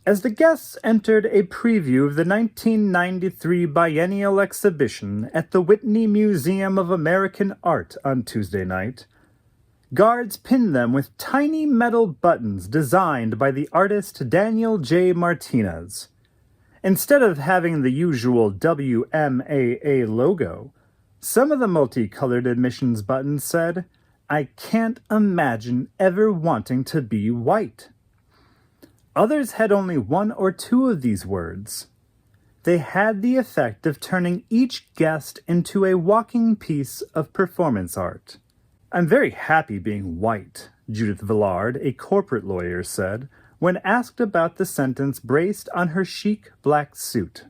As the guests entered a preview of the 1993 biennial exhibition at the Whitney Museum of American Art on Tuesday night, guards pinned them with tiny metal buttons designed by the artist Daniel J. Martinez. Instead of having the usual WMAA logo, some of the multicolored admissions buttons said, "I can't imagine ever wanting to be white." Others had only one or two of these words. They had the effect of turning each guest into a walking piece of performance art. "I'm very happy being white," Judith Villard, a corporate lawyer, said, when asked about the sentence braced on her chic black suit.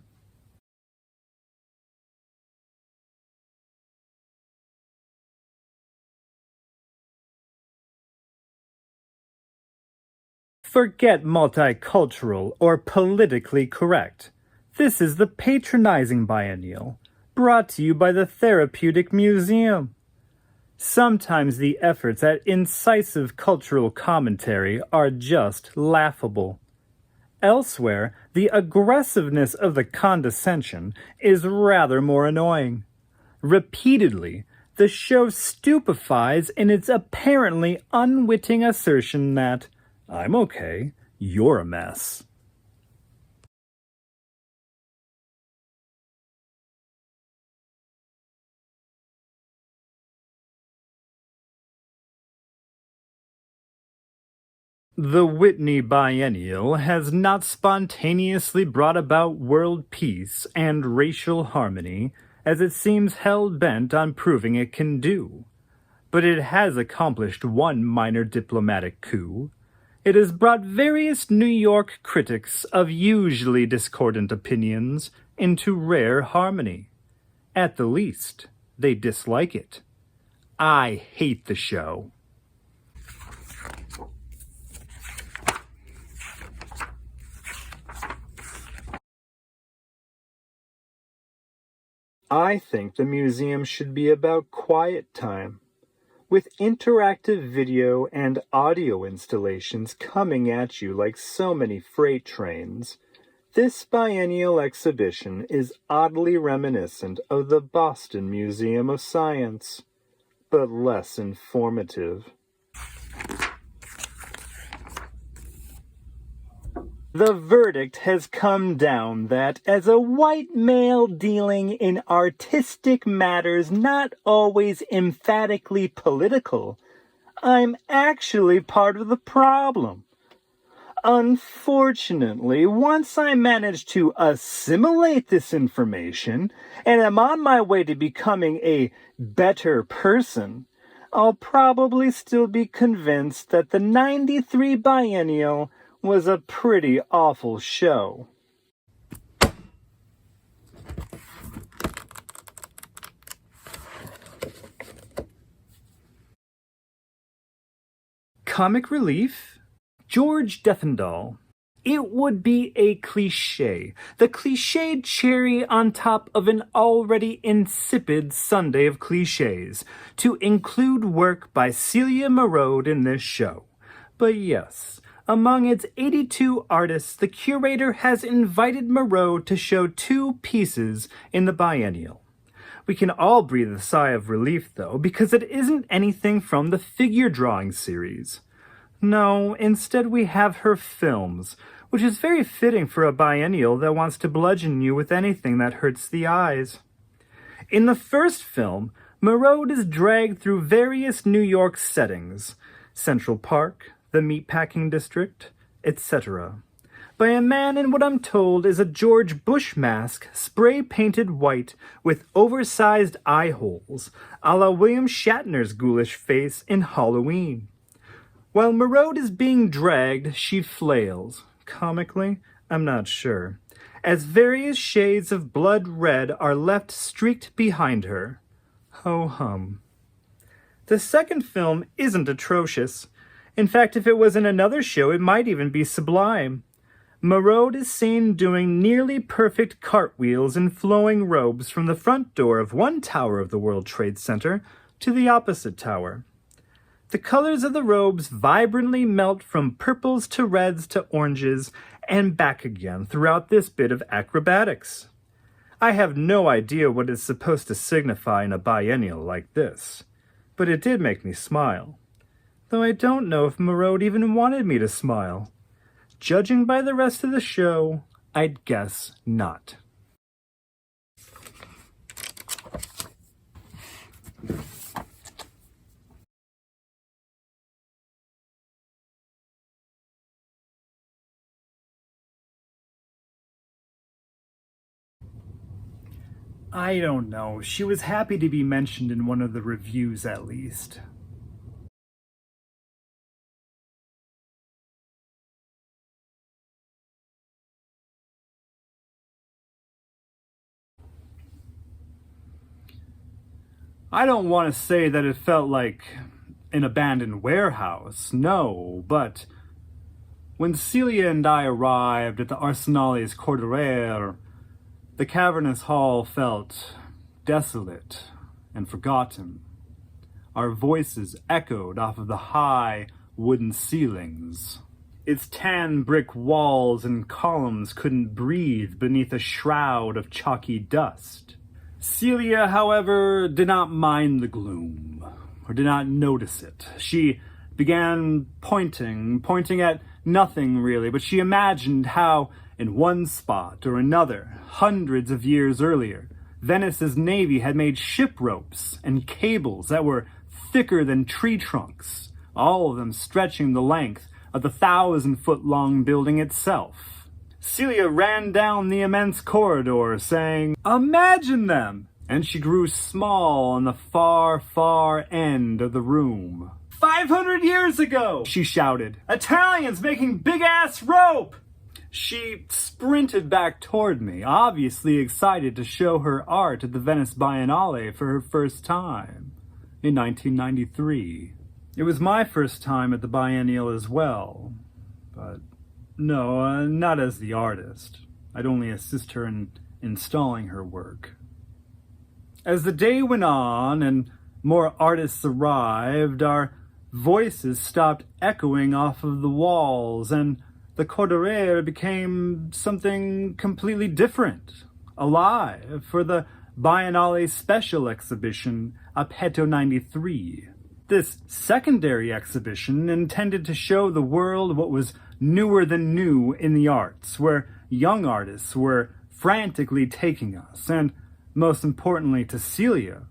Forget multicultural or politically correct. This is the patronizing biennial, brought to you by the Therapeutic Museum. Sometimes the efforts at incisive cultural commentary are just laughable. Elsewhere, the aggressiveness of the condescension is rather more annoying. Repeatedly, the show stupefies in its apparently unwitting assertion that, "I'm okay, you're a mess." The Whitney Biennial has not spontaneously brought about world peace and racial harmony, as it seems hell-bent on proving it can do. But it has accomplished one minor diplomatic coup. It has brought various New York critics of usually discordant opinions into rare harmony. At the least, they dislike it. I hate the show. I think the museum should be about quiet time, with interactive video and audio installations coming at you like so many freight trains. This biennial exhibition is oddly reminiscent of the Boston Museum of Science, but less informative. The verdict has come down that, as a white male dealing in artistic matters not always emphatically political, I'm actually part of the problem. Unfortunately, once I manage to assimilate this information and am on my way to becoming a better person, I'll probably still be convinced that the 93 biennial was a pretty awful show. Comic relief? George Defendall. It would be a cliché, the cliched cherry on top of an already insipid sundae of clichés, to include work by Celia Merode in this show. But yes, among its 82 artists, the curator has invited Merode to show 2 pieces in the biennial. We can all breathe a sigh of relief, though, because it isn't anything from the figure drawing series. No, instead we have her films, which is very fitting for a biennial that wants to bludgeon you with anything that hurts the eyes. In the first film, Merode is dragged through various New York settings, Central Park, the Meatpacking District, etc., by a man in what I'm told is a George Bush mask spray-painted white with oversized eye holes, a la William Shatner's ghoulish face in Halloween. While Merode is being dragged, she flails. Comically? I'm not sure. As various shades of blood red are left streaked behind her. Ho-hum. The second film isn't atrocious. In fact, if it was in another show, it might even be sublime. Merode is seen doing nearly perfect cartwheels in flowing robes from the front door of one tower of the World Trade Center to the opposite tower. The colors of the robes vibrantly melt from purples to reds to oranges, and back again throughout this bit of acrobatics. I have no idea what it's supposed to signify in a biennial like this, but it did make me smile. Though I don't know if Merode even wanted me to smile. Judging by the rest of the show, I'd guess not. I don't know. She was happy to be mentioned in one of the reviews, at least. I don't want to say that it felt like an abandoned warehouse, no, but when Celia and I arrived at the Arsenale's Corderer, the cavernous hall felt desolate and forgotten. Our voices echoed off of the high wooden ceilings. Its tan brick walls and columns couldn't breathe beneath a shroud of chalky dust. Celia, however, did not mind the gloom, or did not notice it. She began pointing at nothing really, but she imagined how, in one spot or another, hundreds of years earlier, Venice's navy had made ship ropes and cables that were thicker than tree trunks, all of them stretching the length of the 1,000-foot-long building itself. Celia ran down the immense corridor, saying, "Imagine them!" And she grew small on the far, far end of the room. 500 years ago, she shouted. Italians making big-ass rope! She sprinted back toward me, obviously excited to show her art at the Venice Biennale for her first time, in 1993. It was my first time at the biennial as well, but no, not as the artist. I'd only assist her in installing her work. As the day went on and more artists arrived, our voices stopped echoing off of the walls, and the Corderer became something completely different, alive, for the Biennale special exhibition, Aperto 93. This secondary exhibition intended to show the world what was newer than new in the arts, where young artists were frantically taking us, and most importantly to Celia,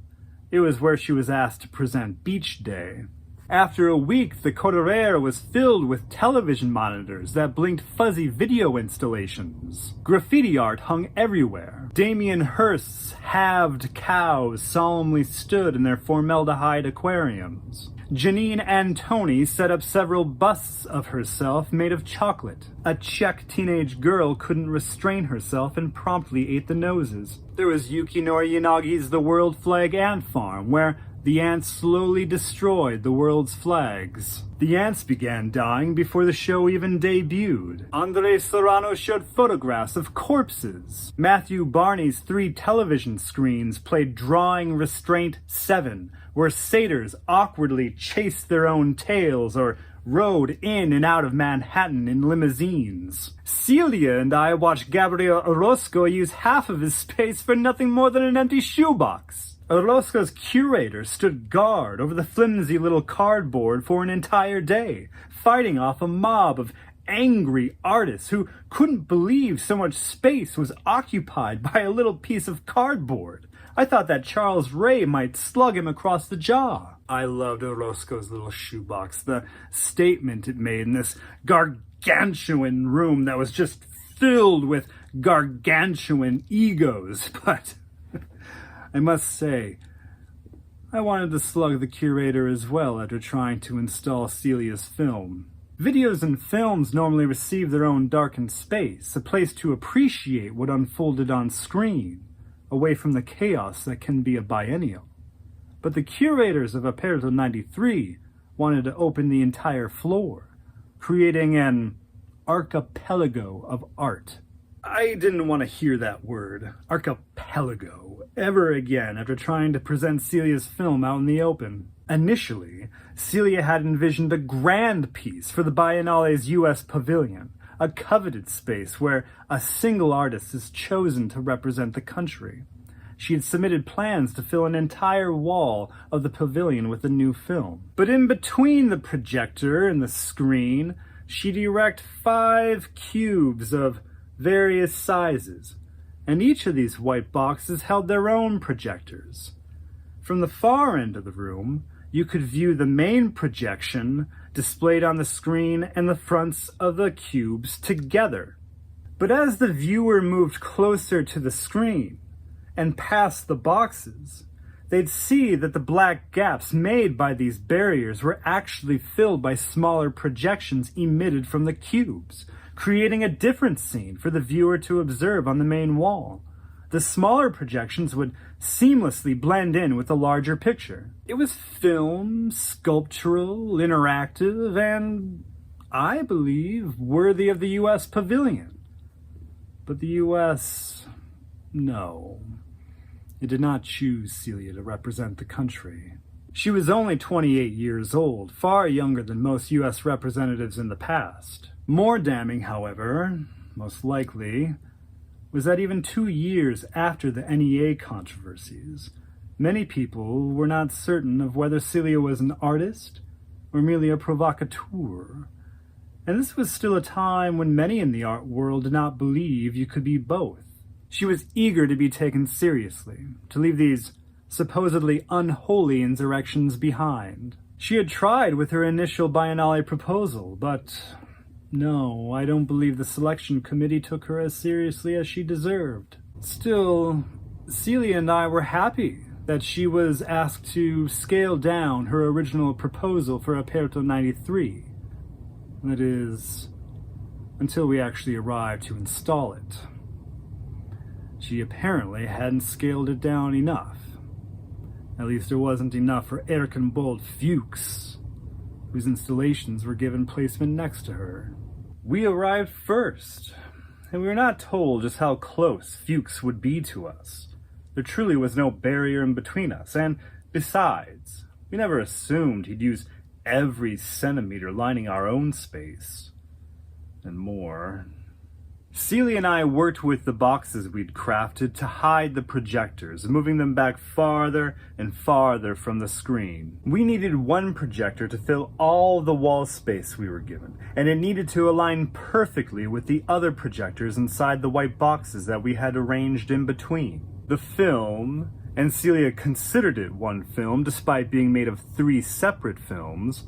it was where she was asked to present Beach Day. After a week, the Corderer was filled with television monitors that blinked fuzzy video installations. Graffiti art hung everywhere. Damien Hirst's halved cows solemnly stood in their formaldehyde aquariums. Janine Antoni set up several busts of herself made of chocolate. A Czech teenage girl couldn't restrain herself and promptly ate the noses. There was Yukinori Yanagi's The World Flag Ant Farm, where the ants slowly destroyed the world's flags. The ants began dying before the show even debuted. Andre Serrano showed photographs of corpses. Matthew Barney's 3 television screens played Drawing Restraint 7, where satyrs awkwardly chased their own tails or rode in and out of Manhattan in limousines. Celia and I watched Gabriel Orozco use half of his space for nothing more than an empty shoebox. Orozco's curator stood guard over the flimsy little cardboard for an entire day, fighting off a mob of angry artists who couldn't believe so much space was occupied by a little piece of cardboard. I thought that Charles Ray might slug him across the jaw. I loved Orozco's little shoebox, the statement it made in this gargantuan room that was just filled with gargantuan egos, but I must say, I wanted to slug the curator as well after trying to install Celia's film. Videos and films normally receive their own darkened space, a place to appreciate what unfolded on screen, away from the chaos that can be a biennial. But the curators of Aperto 93 wanted to open the entire floor, creating an archipelago of art. I didn't want to hear that word, archipelago, ever again after trying to present Celia's film out in the open. Initially, Celia had envisioned a grand piece for the Biennale's U.S. pavilion, a coveted space where a single artist is chosen to represent the country. She had submitted plans to fill an entire wall of the pavilion with a new film. But in between the projector and the screen, she'd erect 5 cubes of various sizes, and each of these white boxes held their own projectors. From the far end of the room, you could view the main projection displayed on the screen and the fronts of the cubes together. But as the viewer moved closer to the screen and past the boxes, they'd see that the black gaps made by these barriers were actually filled by smaller projections emitted from the cubes, creating a different scene for the viewer to observe on the main wall. The smaller projections would seamlessly blend in with the larger picture. It was film, sculptural, interactive, and, I believe, worthy of the U.S. pavilion. But the U.S., no. It did not choose Celia to represent the country. She was only 28 years old, far younger than most U.S. representatives in the past. More damning, however, most likely, was that even 2 years after the NEA controversies, many people were not certain of whether Celia was an artist or merely a provocateur. And this was still a time when many in the art world did not believe you could be both. She was eager to be taken seriously, to leave these supposedly unholy insurrections behind. She had tried with her initial biennale proposal, but no, I don't believe the selection committee took her as seriously as she deserved. Still, Celia and I were happy that she was asked to scale down her original proposal for Aperto 93. That is, until we actually arrived to install it. She apparently hadn't scaled it down enough. At least there wasn't enough for Erkenbold Fuchs, whose installations were given placement next to her. We arrived first, and we were not told just how close Fuchs would be to us. There truly was no barrier in between us, and besides, we never assumed he'd use every centimeter lining our own space. And more. Celia and I worked with the boxes we'd crafted to hide the projectors, moving them back farther and farther from the screen. We needed one projector to fill all the wall space we were given, and it needed to align perfectly with the other projectors inside the white boxes that we had arranged in between. The film, and Celia considered it one film despite being made of 3 separate films,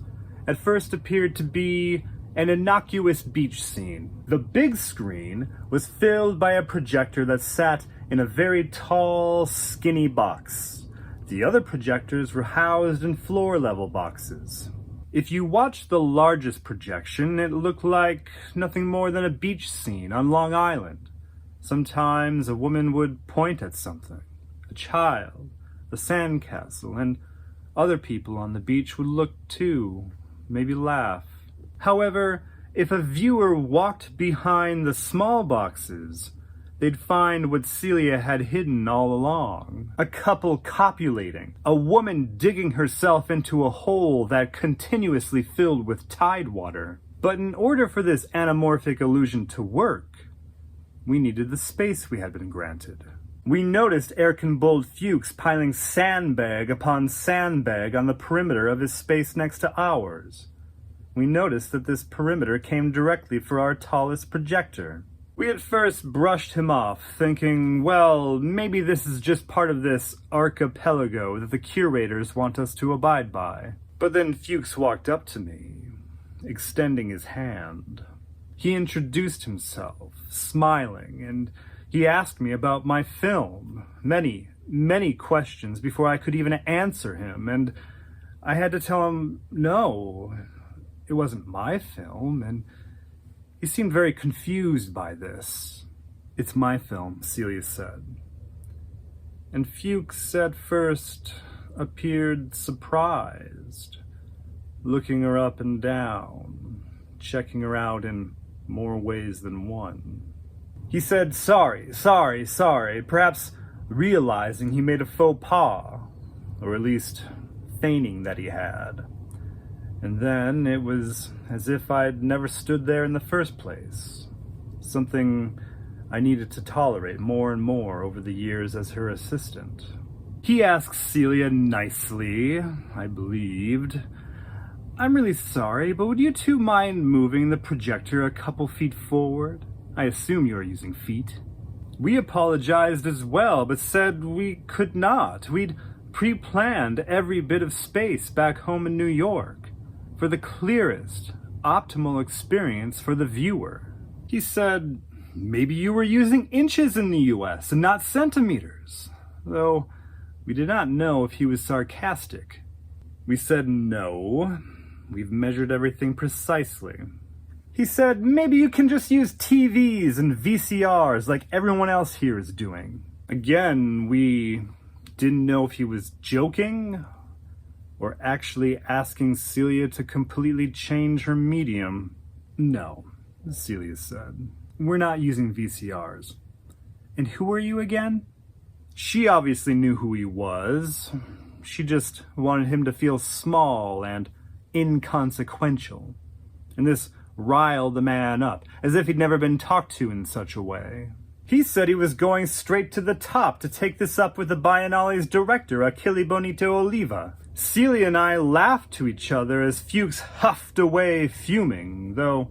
at first appeared to be an innocuous beach scene. The big screen was filled by a projector that sat in a very tall, skinny box. The other projectors were housed in floor-level boxes. If you watched the largest projection, it looked like nothing more than a beach scene on Long Island. Sometimes a woman would point at something, a child, a sandcastle, and other people on the beach would look too, maybe laugh. However, if a viewer walked behind the small boxes, they'd find what Celia had hidden all along. A couple copulating, a woman digging herself into a hole that continuously filled with tide water. But in order for this anamorphic illusion to work, we needed the space we had been granted. We noticed Erkenbold Fuchs piling sandbag upon sandbag on the perimeter of his space next to ours. We noticed that this perimeter came directly for our tallest projector. We at first brushed him off, thinking, well, maybe this is just part of this archipelago that the curators want us to abide by. But then Fuchs walked up to me, extending his hand. He introduced himself, smiling, and he asked me about my film. Many questions before I could even answer him, and I had to tell him no. It wasn't my film, and he seemed very confused by this. It's my film, Celia said. And Fuchs at first appeared surprised, looking her up and down, checking her out in more ways than one. He said, sorry, perhaps realizing he made a faux pas, or at least feigning that he had. And then it was as if I'd never stood there in the first place. Something I needed to tolerate more and more over the years as her assistant. He asked Celia nicely, I believed, "I'm really sorry, but would you two mind moving the projector a couple feet forward? I assume you are using feet." We apologized as well, but said we could not. We'd pre-planned every bit of space back home in New York for the clearest, optimal experience for the viewer. He said, maybe you were using inches in the US and not centimeters, though we did not know if he was sarcastic. We said no, we've measured everything precisely. He said, maybe you can just use TVs and VCRs like everyone else here is doing. Again, we didn't know if he was joking or actually asking Celia to completely change her medium. No, Celia said, we're not using VCRs. And who are you again? She obviously knew who he was. She just wanted him to feel small and inconsequential. And this riled the man up, as if he'd never been talked to in such a way. He said he was going straight to the top to take this up with the biennale's director, Achille Bonito Oliva. Celia and I laughed to each other as Fuchs huffed away fuming, though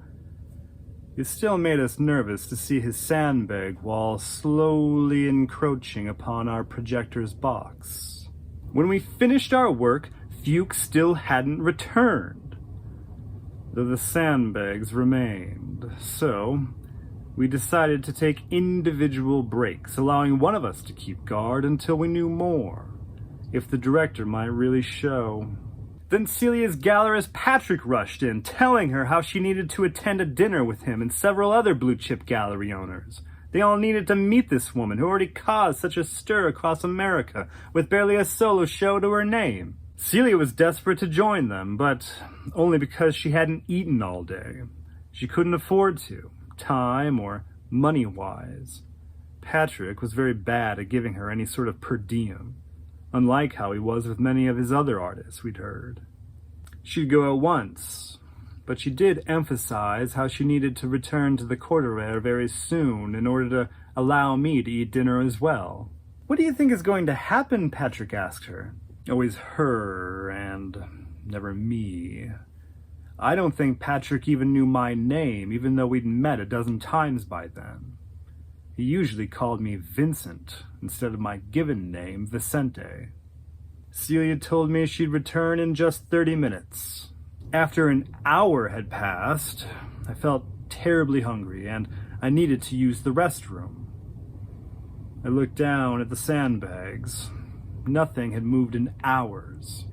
it still made us nervous to see his sandbag while slowly encroaching upon our projector's box. When we finished our work, Fuchs still hadn't returned, though the sandbags remained, so we decided to take individual breaks, allowing one of us to keep guard until we knew more, if the director might really show. Then Celia's gallerist Patrick rushed in, telling her how she needed to attend a dinner with him and several other blue-chip gallery owners. They all needed to meet this woman who already caused such a stir across America, with barely a solo show to her name. Celia was desperate to join them, but only because she hadn't eaten all day. She couldn't afford to, time or money-wise. Patrick was very bad at giving her any sort of per diem, unlike how he was with many of his other artists we'd heard. She'd go at once, but she did emphasize how she needed to return to the Corderer very soon in order to allow me to eat dinner as well. What do you think is going to happen? Patrick asked her. Always her and never me. I don't think Patrick even knew my name, even though we'd met a dozen times by then. He usually called me Vincent instead of my given name, Vicente. Celia told me she'd return in just 30 minutes. After an hour had passed, I felt terribly hungry and I needed to use the restroom. I looked down at the sandbags. Nothing had moved in hours,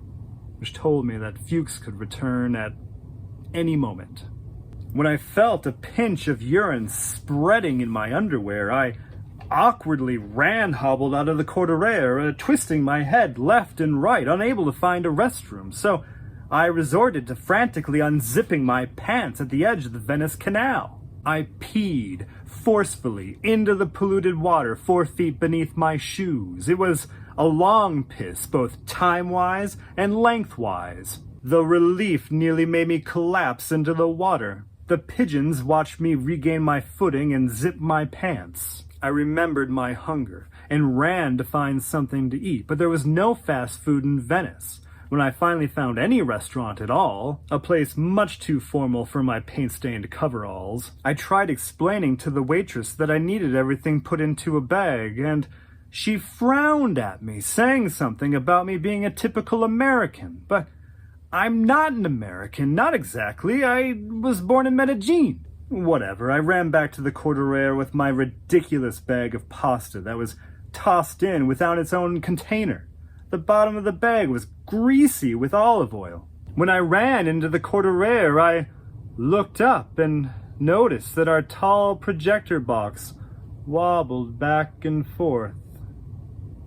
which told me that Fuchs could return at any moment. When I felt a pinch of urine spreading in my underwear, I awkwardly hobbled out of the Corderer, twisting my head left and right, unable to find a restroom, so I resorted to frantically unzipping my pants at the edge of the Venice Canal. I peed forcefully into the polluted water 4 feet beneath my shoes. It was a long piss, both time-wise and lengthwise. The relief nearly made me collapse into the water. The pigeons watched me regain my footing and zip my pants. I remembered my hunger and ran to find something to eat, but there was no fast food in Venice. When I finally found any restaurant at all, a place much too formal for my paint-stained coveralls, I tried explaining to the waitress that I needed everything put into a bag, and she frowned at me, saying something about me being a typical American. But I'm not an American, not exactly. I was born in Medellin. Whatever, I ran back to the Corderer with my ridiculous bag of pasta that was tossed in without its own container. The bottom of the bag was greasy with olive oil. When I ran into the Corderer, I looked up and noticed that our tall projector box wobbled back and forth.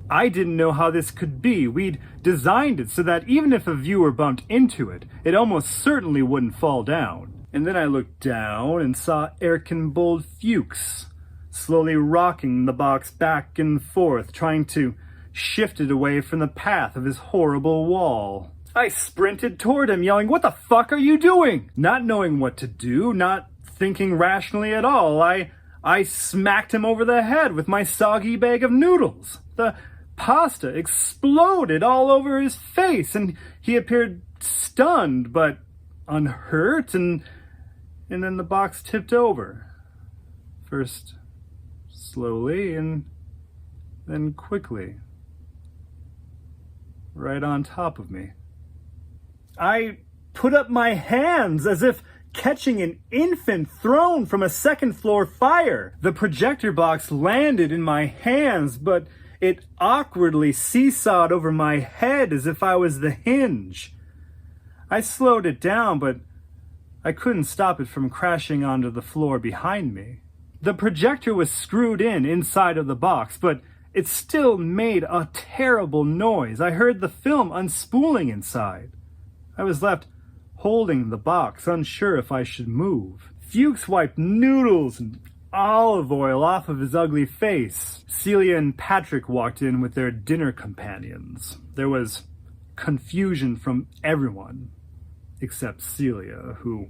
I didn't know how this could be. We'd designed it so that even if a viewer bumped into it, it almost certainly wouldn't fall down. And then I looked down and saw Erkenbold Fuchs slowly rocking the box back and forth, trying to shift it away from the path of his horrible wall. I sprinted toward him, yelling, "What the fuck are you doing?" Not knowing what to do, not thinking rationally at all, I smacked him over the head with my soggy bag of noodles. The pasta exploded all over his face, and he appeared stunned but unhurt, and then the box tipped over. First slowly, and then quickly. Right on top of me. I put up my hands as if catching an infant thrown from a second-floor fire. The projector box landed in my hands, but it awkwardly seesawed over my head as if I was the hinge. I slowed it down, but I couldn't stop it from crashing onto the floor behind me. The projector was screwed inside of the box, but it still made a terrible noise. I heard the film unspooling inside. I was left holding the box, unsure if I should move. Fuchs wiped noodles and olive oil off of his ugly face. Celia and Patrick walked in with their dinner companions. There was confusion from everyone, except Celia, who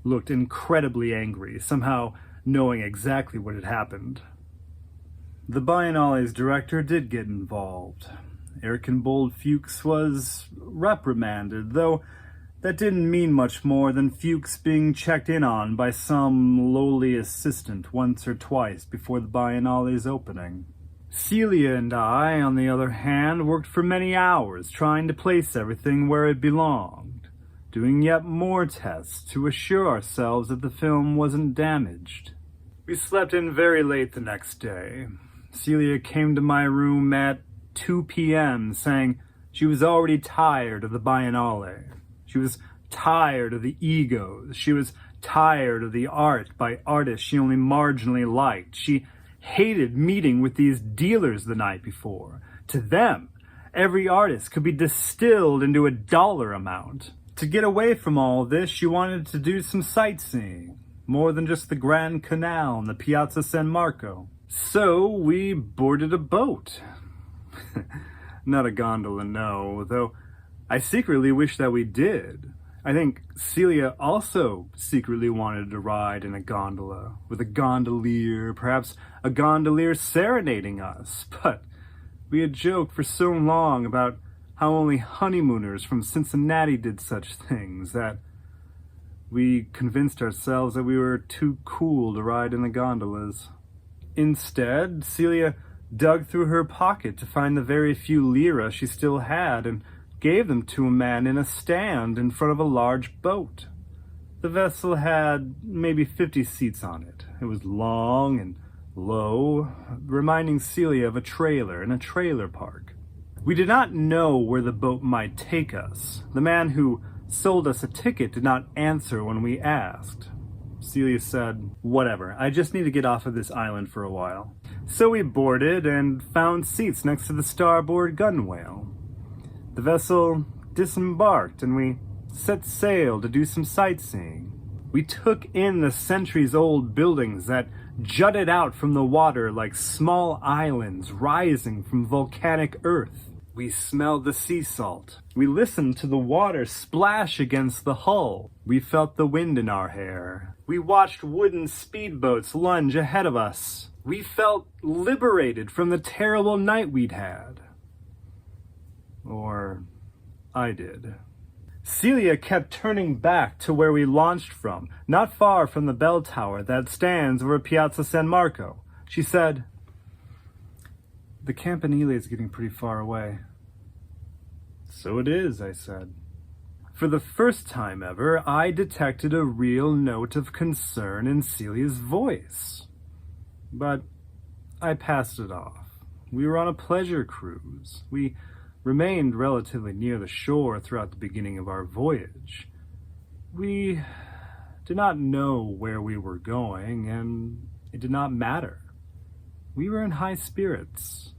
looked incredibly angry, somehow knowing exactly what had happened. The biennale's director did get involved. Erkenbold Fuchs was reprimanded, though that didn't mean much more than Fuchs being checked in on by some lowly assistant once or twice before the biennale's opening. Celia and I, on the other hand, worked for many hours trying to place everything where it belonged, doing yet more tests to assure ourselves that the film wasn't damaged. We slept in very late the next day. Celia came to my room at 2 p.m. saying she was already tired of the biennale. She was tired of the egos. She was tired of the art by artists she only marginally liked. She hated meeting with these dealers the night before. To them, every artist could be distilled into a dollar amount. To get away from all this, she wanted to do some sightseeing, more than just the Grand Canal and the Piazza San Marco. So we boarded a boat. Not a gondola, no, though I secretly wish that we did. I think Celia also secretly wanted to ride in a gondola, with a gondolier, perhaps a gondolier serenading us. But we had joked for so long about how only honeymooners from Cincinnati did such things that we convinced ourselves that we were too cool to ride in the gondolas. Instead, Celia dug through her pocket to find the very few lira she still had and gave them to a man in a stand in front of a large boat. The vessel had maybe 50 seats on it. It was long and low, reminding Celia of a trailer in a trailer park. We did not know where the boat might take us. The man who sold us a ticket did not answer when we asked. Celia said, "Whatever, I just need to get off of this island for a while." So we boarded and found seats next to the starboard gunwale. The vessel disembarked and we set sail to do some sightseeing. We took in the centuries-old buildings that jutted out from the water like small islands rising from volcanic earth. We smelled the sea salt. We listened to the water splash against the hull. We felt the wind in our hair. We watched wooden speedboats lunge ahead of us. We felt liberated from the terrible night we'd had. Or I did. Celia kept turning back to where we launched from, not far from the bell tower that stands over Piazza San Marco. She said, "The Campanile is getting pretty far away." "So it is," I said. For the first time ever, I detected a real note of concern in Celia's voice. But I passed it off. We were on a pleasure cruise. We remained relatively near the shore throughout the beginning of our voyage. We did not know where we were going, and it did not matter. We were in high spirits.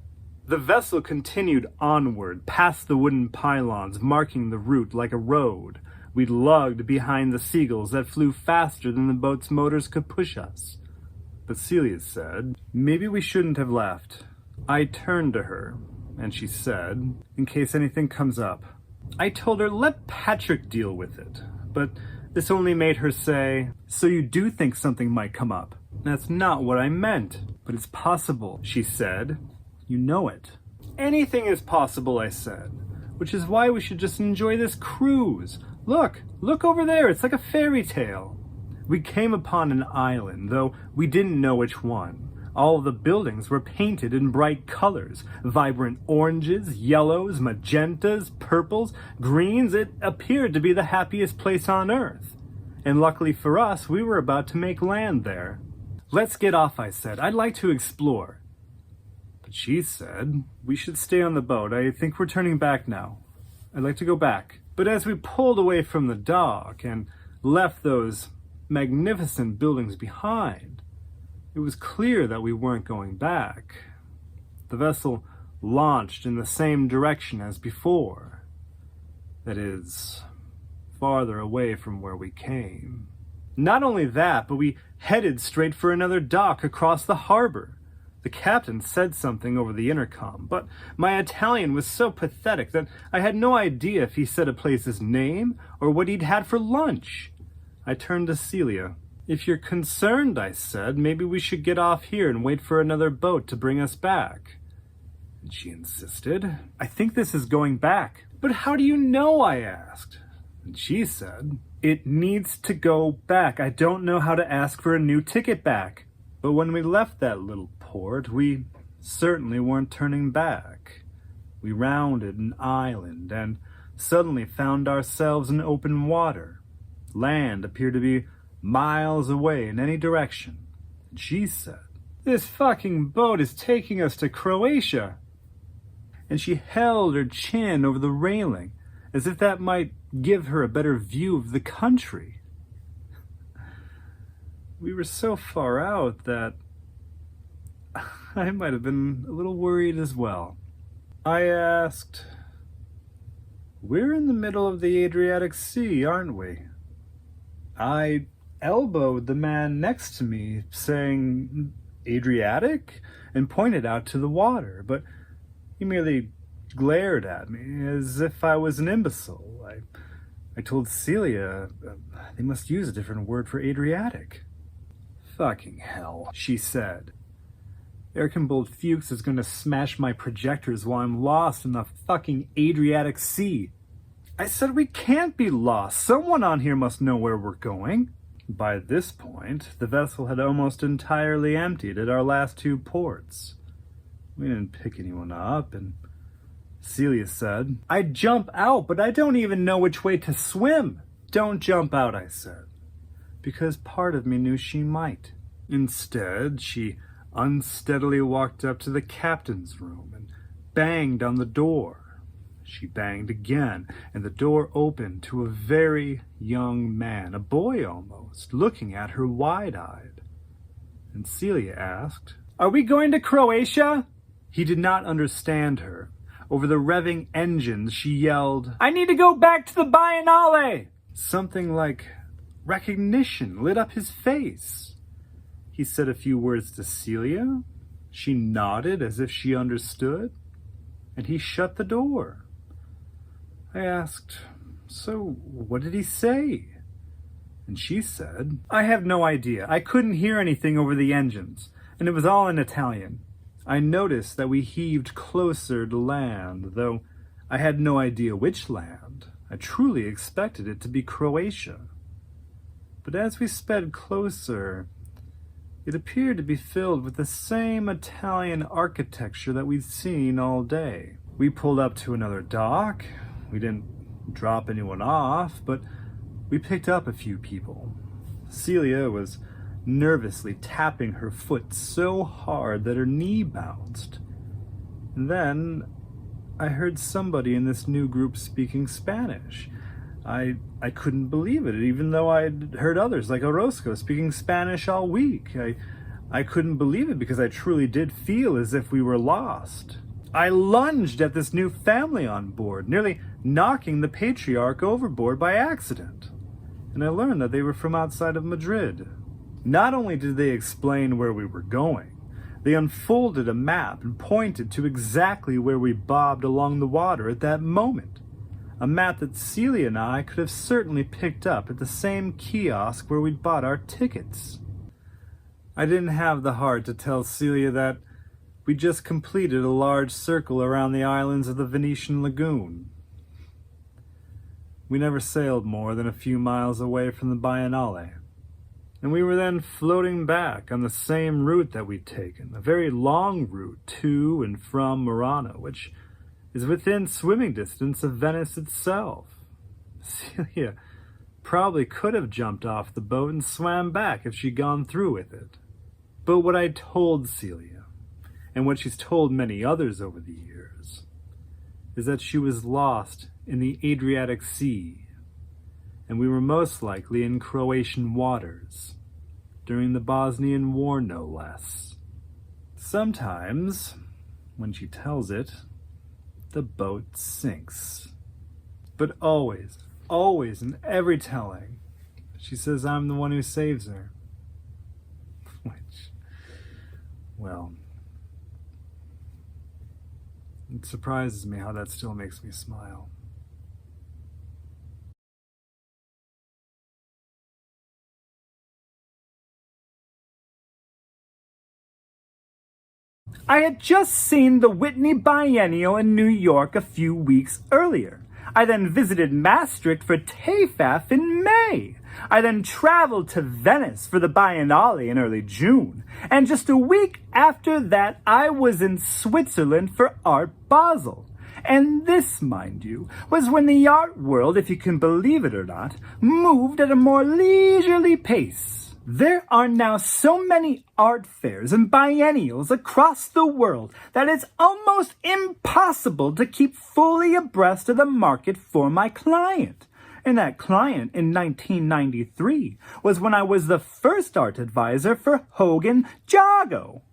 The vessel continued onward, past the wooden pylons marking the route like a road. We lugged behind the seagulls that flew faster than the boat's motors could push us. But Celia said, "Maybe we shouldn't have left." I turned to her, and she said, "In case anything comes up, I told her, let Patrick deal with it. But this only made her say, so you do think something might come up? That's not what I meant. But it's possible, she said. You know it. Anything is possible, I said. Which is why we should just enjoy this cruise. Look over there, it's like a fairy tale. We came upon an island, though we didn't know which one. All of the buildings were painted in bright colors, vibrant oranges, yellows, magentas, purples, greens. It appeared to be the happiest place on earth. And luckily for us, we were about to make land there. Let's get off, I said. I'd like to explore. But she said, we should stay on the boat. I think we're turning back now. I'd like to go back. But as we pulled away from the dock and left those magnificent buildings behind, it was clear that we weren't going back. The vessel launched in the same direction as before. That is, farther away from where we came. Not only that, but we headed straight for another dock across the harbor. The captain said something over the intercom, but my Italian was so pathetic that I had no idea if he said a place's name or what he'd had for lunch. I turned to Celia. If you're concerned, I said, maybe we should get off here and wait for another boat to bring us back. And she insisted. I think this is going back. But how do you know? I asked. And she said, it needs to go back. I don't know how to ask for a new ticket back. But when we left that little port, we certainly weren't turning back. We rounded an island and suddenly found ourselves in open water. Land appeared to be miles away in any direction. And she said, this fucking boat is taking us to Croatia. And she held her chin over the railing as if that might give her a better view of the country. We were so far out that I might have been a little worried as well. I asked, we're in the middle of the Adriatic Sea, aren't we? I elbowed the man next to me, saying, Adriatic? And pointed out to the water, but he merely glared at me as if I was an imbecile. I told Celia they must use a different word for Adriatic. Fucking hell, she said. Erkenbold Fuchs is going to smash my projectors while I'm lost in the fucking Adriatic Sea. I said we can't be lost. Someone on here must know where we're going. By this point, the vessel had almost entirely emptied at our last two ports. We didn't pick anyone up, and Celia said, I'd jump out, but I don't even know which way to swim. Don't jump out, I said, because part of me knew she might. Instead, she unsteadily walked up to the captain's room and banged on the door. She banged again, and the door opened to a very young man, a boy almost, looking at her wide-eyed. And Celia asked, Are we going to Croatia? He did not understand her. Over the revving engines, she yelled, I need to go back to the biennale! Something like recognition lit up his face. He said a few words to Celia. She nodded as if she understood, and he shut the door. I asked, so what did he say? And she said, I have no idea. I couldn't hear anything over the engines, and it was all in Italian. I noticed that we heaved closer to land, though I had no idea which land. I truly expected it to be Croatia. But as we sped closer, it appeared to be filled with the same Italian architecture that we'd seen all day. We pulled up to another dock. We didn't drop anyone off, but we picked up a few people. Celia was nervously tapping her foot so hard that her knee bounced. And then I heard somebody in this new group speaking Spanish. I couldn't believe it, even though I'd heard others like Orozco speaking Spanish all week. I couldn't believe it because I truly did feel as if we were lost. I lunged at this new family on board, nearly knocking the patriarch overboard by accident. And I learned that they were from outside of Madrid. Not only did they explain where we were going, they unfolded a map and pointed to exactly where we bobbed along the water at that moment. A map that Celia and I could have certainly picked up at the same kiosk where we'd bought our tickets. I didn't have the heart to tell Celia that we just completed a large circle around the islands of the Venetian lagoon. We never sailed more than a few miles away from the biennale, and we were then floating back on the same route that we'd taken, a very long route to and from Murano, which is within swimming distance of Venice itself. Celia probably could have jumped off the boat and swam back if she'd gone through with it. But what I told Celia, and what she's told many others over the years, is that she was lost in the Adriatic Sea, and we were most likely in Croatian waters, during the Bosnian War no less. Sometimes, when she tells it, the boat sinks. But always, always in every telling, she says I'm the one who saves her. Which, well, it surprises me how that still makes me smile. I had just seen the Whitney Biennial in New York a few weeks earlier. I then visited Maastricht for tefaf in May. I then traveled to Venice for the Biennale in early June. And just a week after that, I was in Switzerland for Art Basel. And this, mind you, was when the art world, if you can believe it or not, moved at a more leisurely pace. There are now so many art fairs and biennials across the world that it's almost impossible to keep fully abreast of the market for my client. And that client in 1993 was when I was the first art advisor for Hogan Jago.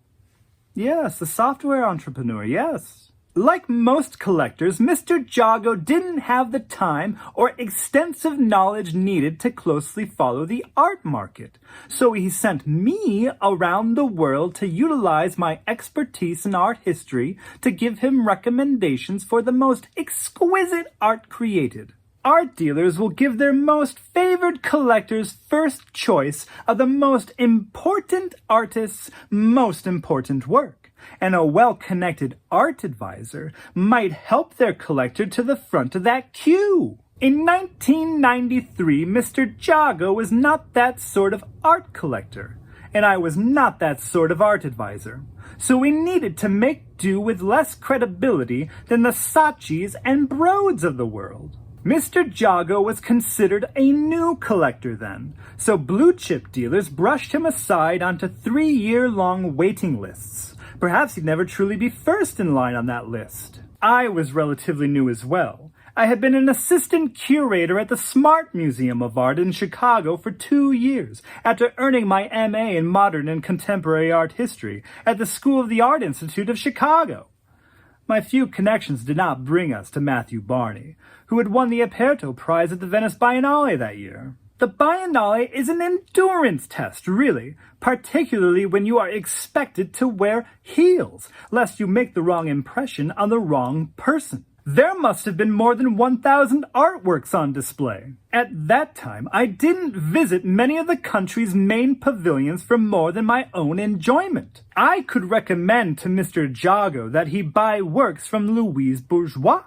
Yes, the software entrepreneur, yes. Like most collectors, Mr. Jago didn't have the time or extensive knowledge needed to closely follow the art market. So he sent me around the world to utilize my expertise in art history to give him recommendations for the most exquisite art created. Art dealers will give their most favored collectors first choice of the most important artists' most important work. And a well-connected art advisor might help their collector to the front of that queue. In 1993, Mr. Jago was not that sort of art collector, and I was not that sort of art advisor. So we needed to make do with less credibility than the saatchis and broads of the world. Mr. Jago was considered a new collector then, so blue-chip dealers brushed him aside onto 3-year-long waiting lists. Perhaps he'd never truly be first in line on that list. I was relatively new as well. I had been an assistant curator at the Smart Museum of Art in Chicago for 2 years, after earning my M.A. in Modern and Contemporary Art History at the School of the Art Institute of Chicago. My few connections did not bring us to Matthew Barney, who had won the Aperto Prize at the Venice Biennale that year. The Biennale is an endurance test, really, particularly when you are expected to wear heels, lest you make the wrong impression on the wrong person. There must have been more than 1,000 artworks on display. At that time, I didn't visit many of the country's main pavilions for more than my own enjoyment. I could recommend to Mr. Jago that he buy works from Louise Bourgeois,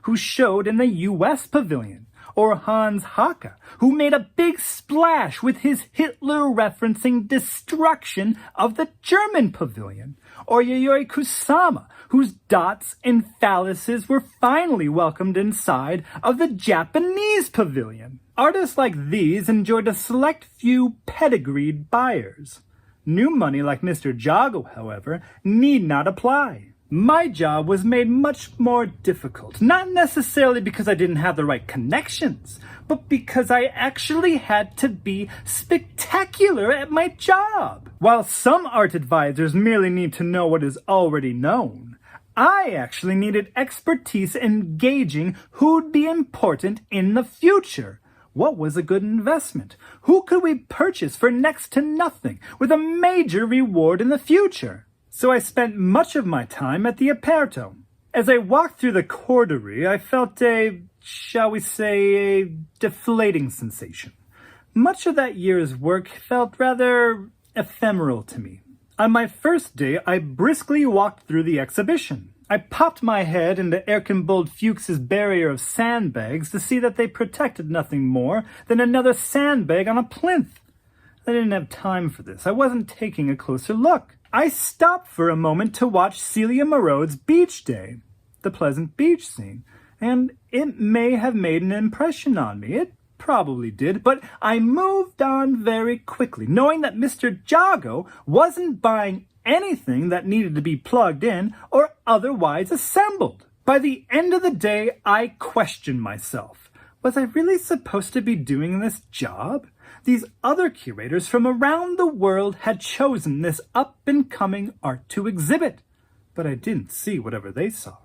who showed in the U.S. pavilion, or Hans Haacke, who made a big splash with his Hitler-referencing destruction of the German pavilion, or Yayoi Kusama, whose dots and phalluses were finally welcomed inside of the Japanese pavilion. Artists like these enjoyed a select few pedigreed buyers. New money like Mr. Jago, however, need not apply. My job was made much more difficult, not necessarily because I didn't have the right connections, but because I actually had to be spectacular at my job. While some art advisors merely need to know what is already known, I actually needed expertise in gauging who'd be important in the future. What was a good investment? Who could we purchase for next to nothing with a major reward in the future? So I spent much of my time at the Aperto. As I walked through the corridor, I felt shall we say, a deflating sensation. Much of that year's work felt rather ephemeral to me. On my first day, I briskly walked through the exhibition. I popped my head into Erkenbold Fuchs's barrier of sandbags to see that they protected nothing more than another sandbag on a plinth. I didn't have time for this. I wasn't taking a closer look. I stopped for a moment to watch Celia Merode's Beach Day, the pleasant beach scene, and it may have made an impression on me. It probably did, but I moved on very quickly, knowing that Mr. Jago wasn't buying anything that needed to be plugged in or otherwise assembled. By the end of the day, I questioned myself. Was I really supposed to be doing this job? These other curators from around the world had chosen this up-and-coming art to exhibit, but I didn't see whatever they saw.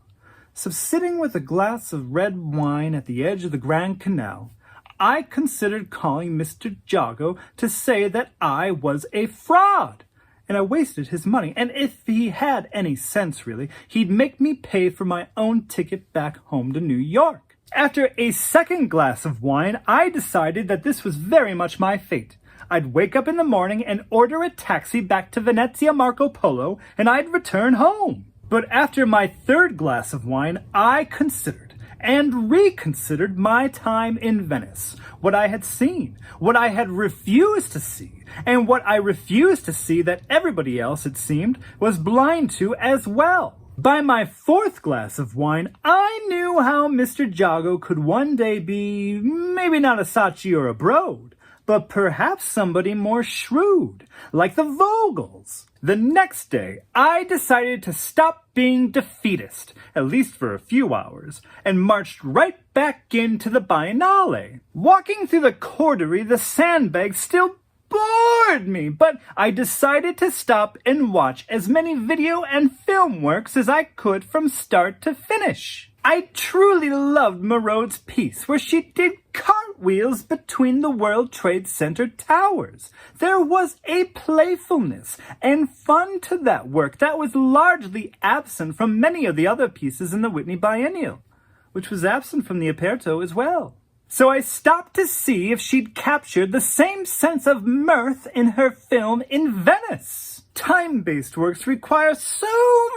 So sitting with a glass of red wine at the edge of the Grand Canal, I considered calling Mr. Jago to say that I was a fraud. And I wasted his money, and if he had any sense really, he'd make me pay for my own ticket back home to New York. After a second glass of wine, I decided that this was very much my fate. I'd wake up in the morning and order a taxi back to Venezia Marco Polo, and I'd return home. But after my third glass of wine, I considered and reconsidered my time in Venice, what I had seen, what I had refused to see, and what I refused to see that everybody else, it seemed, was blind to as well. By my fourth glass of wine, I knew how Mr. Jago could one day be, maybe not a saatchi or a broad, but perhaps somebody more shrewd, like the Vogels. The next day, I decided to stop being defeatist, at least for a few hours, and marched right back into the biennale. Walking through the corridor, the sandbags still bored me, but I decided to stop and watch as many video and film works as I could from start to finish. I truly loved Merode's piece, where she did cartwheels between the World Trade Center towers. There was a playfulness and fun to that work that was largely absent from many of the other pieces in the Whitney Biennial, which was absent from the aperto as well. So I stopped to see if she'd captured the same sense of mirth in her film in Venice. Time-based works require so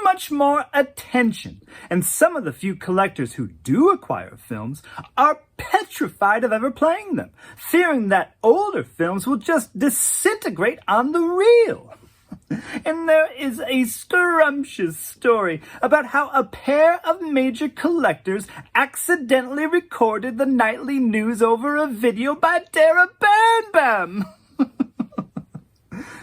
much more attention, and some of the few collectors who do acquire films are petrified of ever playing them, fearing that older films will just disintegrate on the reel. And there is a scrumptious story about how a pair of major collectors accidentally recorded the nightly news over a video by Dara Birnbaum.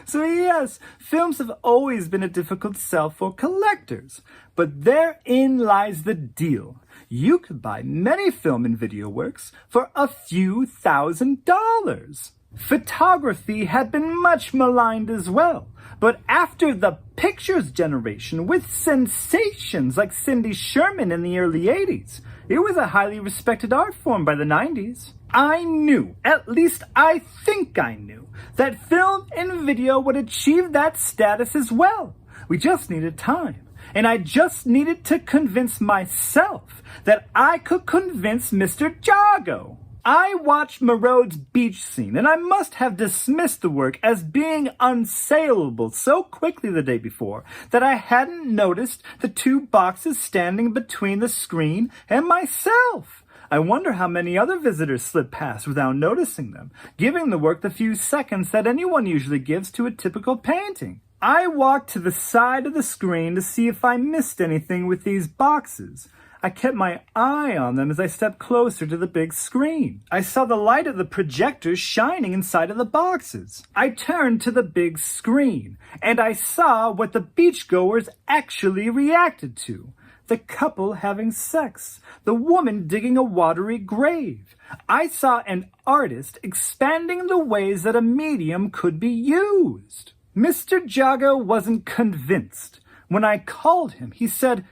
So yes, films have always been a difficult sell for collectors, but therein lies the deal. You could buy many film and video works for a few $1,000s. Photography had been much maligned as well, but after the pictures generation with sensations like Cindy Sherman in the early 80s, it was a highly respected art form by the 90s. I knew, at least I think I knew, that film and video would achieve that status as well. We just needed time. And I just needed to convince myself that I could convince Mr. Jago. I watched Merode's beach scene, and I must have dismissed the work as being unsaleable so quickly the day before that I hadn't noticed the two boxes standing between the screen and myself. I wonder how many other visitors slipped past without noticing them, giving the work the few seconds that anyone usually gives to a typical painting. I walked to the side of the screen to see if I missed anything with these boxes. I kept my eye on them as I stepped closer to the big screen. I saw the light of the projectors shining inside of the boxes. I turned to the big screen, and I saw what the beachgoers actually reacted to. The couple having sex, the woman digging a watery grave. I saw an artist expanding the ways that a medium could be used. Mr. Jago wasn't convinced. When I called him, he said,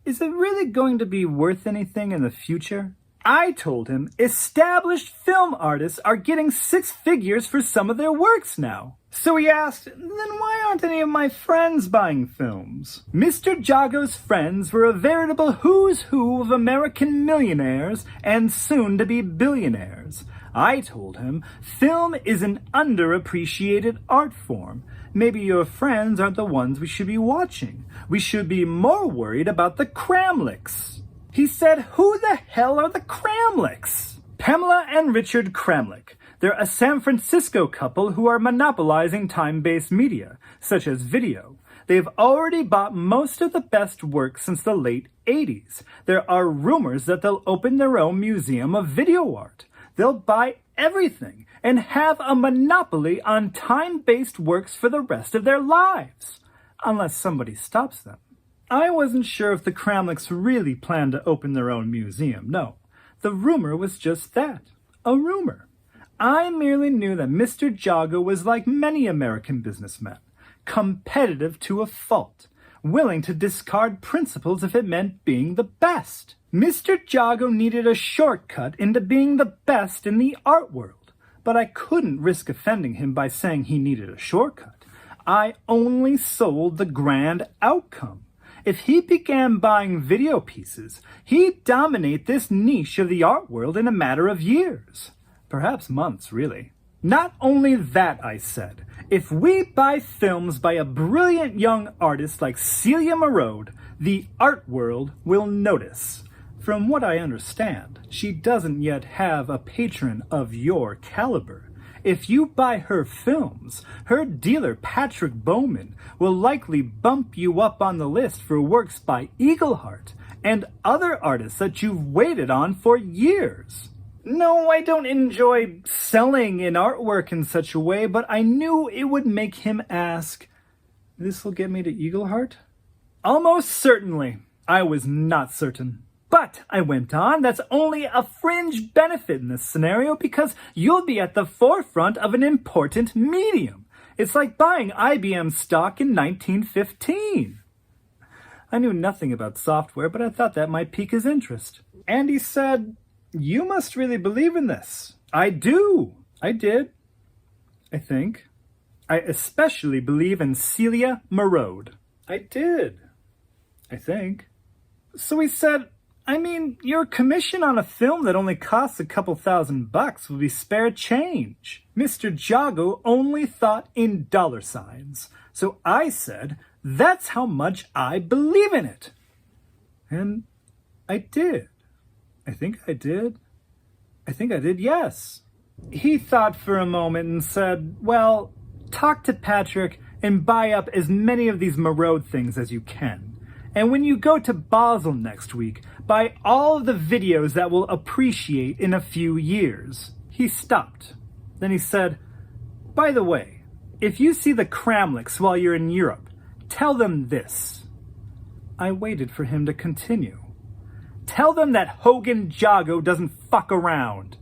"Is it really going to be worth anything in the future?" I told him established film artists are getting 6 figures for some of their works now. So he asked, then why aren't any of my friends buying films? Mr. Jago's friends were a veritable who's who of American millionaires and soon-to-be billionaires. I told him, film is an underappreciated art form. Maybe your friends aren't the ones we should be watching. We should be more worried about the kramlichs. He said, who the hell are the kramlichs? Pamela and Richard Kramlich. They're a San Francisco couple who are monopolizing time-based media, such as video. They've already bought most of the best work since the late 80s. There are rumors that they'll open their own museum of video art. They'll buy everything and have a monopoly on time-based works for the rest of their lives. Unless somebody stops them. I wasn't sure if the Kramlichs really planned to open their own museum, no. The rumor was just that, a rumor. I merely knew that Mr. Jago was like many American businessmen, competitive to a fault, willing to discard principles if it meant being the best. Mr. Jago needed a shortcut into being the best in the art world, but I couldn't risk offending him by saying he needed a shortcut. I only sold the grand outcome. If he began buying video pieces, he'd dominate this niche of the art world in a matter of years. Perhaps months, really. Not only that, I said. If we buy films by a brilliant young artist like Celia Merode, the art world will notice. From what I understand, she doesn't yet have a patron of your caliber. If you buy her films, her dealer Patrick Bowman will likely bump you up on the list for works by Eagleheart and other artists that you've waited on for years. No, I don't enjoy selling an artwork in such a way, but I knew it would make him ask, "This'll get me to Eagleheart?" Almost certainly. I was not certain. But, I went on, that's only a fringe benefit in this scenario because you'll be at the forefront of an important medium. It's like buying IBM stock in 1915. I knew nothing about software, but I thought that might pique his interest. And he said, you must really believe in this. I do. I did. I think. I especially believe in Celia Merode. I did. I think. So he said, I mean, your commission on a film that only costs a couple $1,000 will be spare change. Mr. Jago only thought in dollar signs. So I said, that's how much I believe in it. And I did. I think I did. Yes. He thought for a moment and said, well, talk to Patrick and buy up as many of these Merode things as you can. And when you go to Basel next week, buy all of the videos that will appreciate in a few years. He stopped. Then he said, by the way, if you see the Kramlichs while you're in Europe, tell them this. I waited for him to continue. Tell them that Hogan Jago doesn't fuck around.